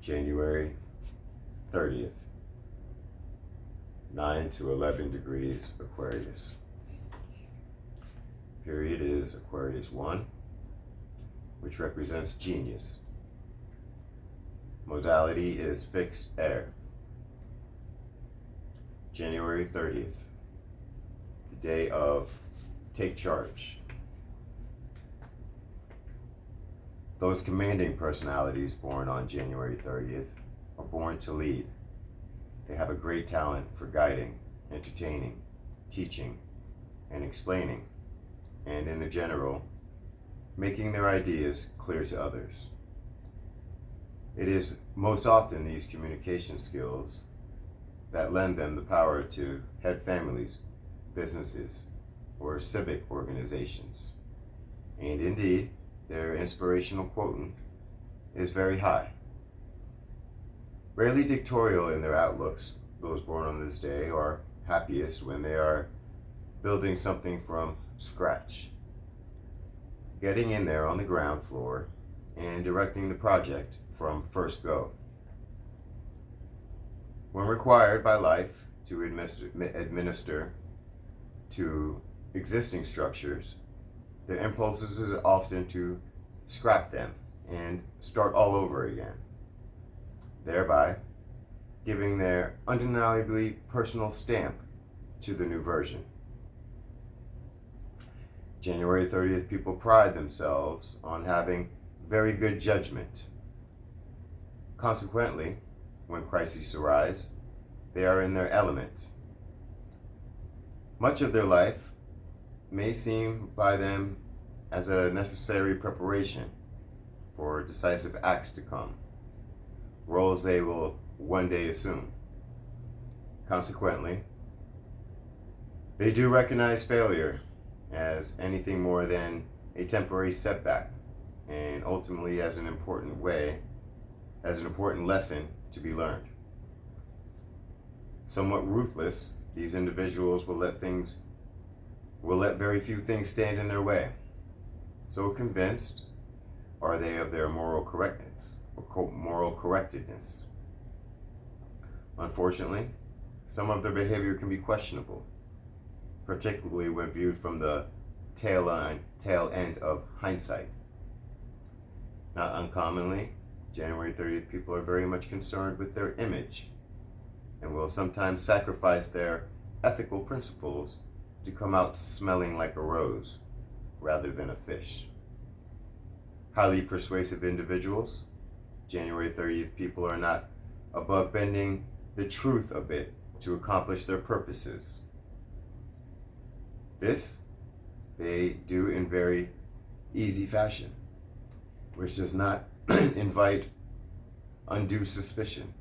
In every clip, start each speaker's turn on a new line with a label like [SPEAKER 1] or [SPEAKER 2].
[SPEAKER 1] January 30th, 9 to 11 degrees Aquarius. Period is Aquarius 1, which represents genius. Modality is fixed air. January 30th, the day of take charge. Those commanding personalities born on January 30th are born to lead. They have a great talent for guiding, entertaining, teaching, and explaining, and in general, making their ideas clear to others. It is most often these communication skills that lend them the power to head families, businesses, or civic organizations. And indeed, their inspirational quotient is very high. Rarely dictatorial in their outlooks, those born on this day are happiest when they are building something from scratch, getting in there on the ground floor and directing the project from first go. When required by life to administer to existing structures, their impulses is often to scrap them and start all over again, thereby giving their undeniably personal stamp to the new version. January 30th people pride themselves on having very good judgment. Consequently, when crises arise, they are in their element. Much of their life may seem by them as a necessary preparation for decisive acts to come, roles they will one day assume. Consequently, they do recognize failure as anything more than a temporary setback, and ultimately as an important lesson to be learned. Somewhat ruthless, these individuals will let very few things stand in their way. So convinced are they of their moral correctness. Unfortunately, some of their behavior can be questionable, particularly when viewed from the tail end of hindsight. Not uncommonly, January 30th people are very much concerned with their image and will sometimes sacrifice their ethical principles to come out smelling like a rose rather than a fish. Highly persuasive individuals, January 30th people are not above bending the truth a bit to accomplish their purposes. This they do in very easy fashion, which does not invite undue suspicion.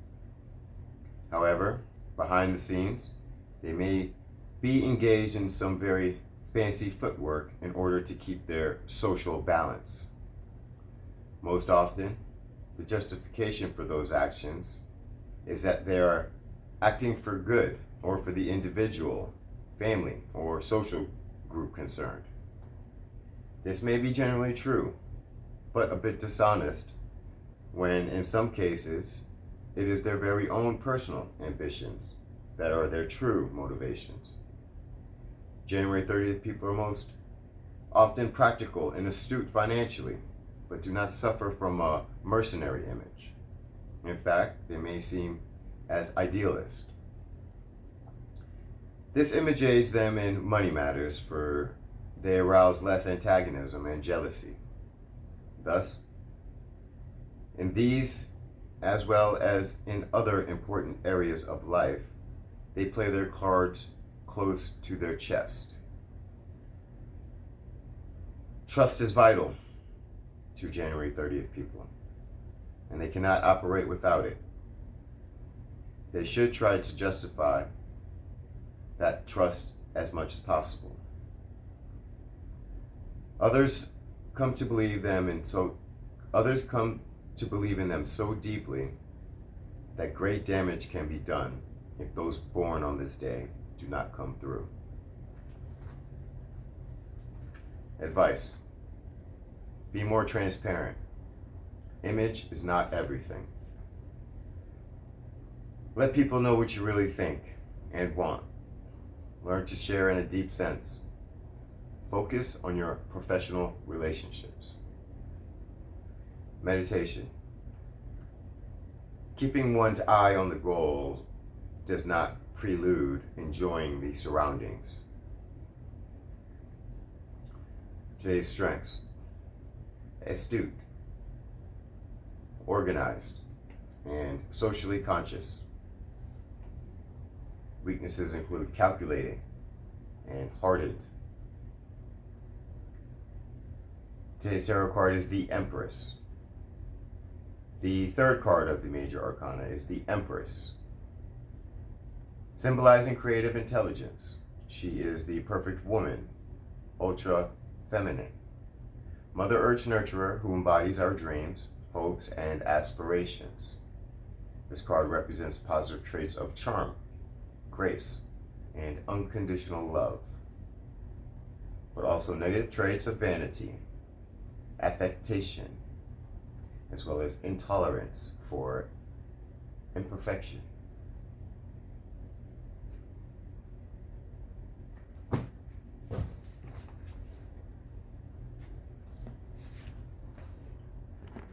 [SPEAKER 1] However, behind the scenes, they may be engaged in some very fancy footwork in order to keep their social balance. Most often, the justification for those actions is that they are acting for good or for the individual, family, or social group concerned. This may be generally true, but a bit dishonest when, in some cases, it is their very own personal ambitions that are their true motivations. January 30th people are most often practical and astute financially, but do not suffer from a mercenary image. In fact, they may seem as idealist. This image aids them in money matters, for they arouse less antagonism and jealousy. Thus, in these, as well as in other important areas of life, they play their cards close to their chest. Trust is vital to January 30th people, and they cannot operate without it. They should try to justify that trust as much as possible. Others come to believe in them so deeply that great damage can be done if those born on this day do not come through. Advice: be more transparent. Image is not everything. Let people know what you really think and want. Learn to share in a deep sense. Focus on your professional relationships. Meditation. Keeping one's eye on the goal does not prelude enjoying the surroundings. Today's strengths: astute, organized, and socially conscious. Weaknesses include calculating and hardened. Today's tarot card is the Empress. The third card of the major arcana is the Empress, symbolizing creative intelligence. She is the perfect woman, ultra feminine, Mother Earth nurturer who embodies our dreams, hopes, and aspirations. This card represents positive traits of charm, grace, and unconditional love, but also negative traits of vanity, affectation, as well as intolerance for imperfection.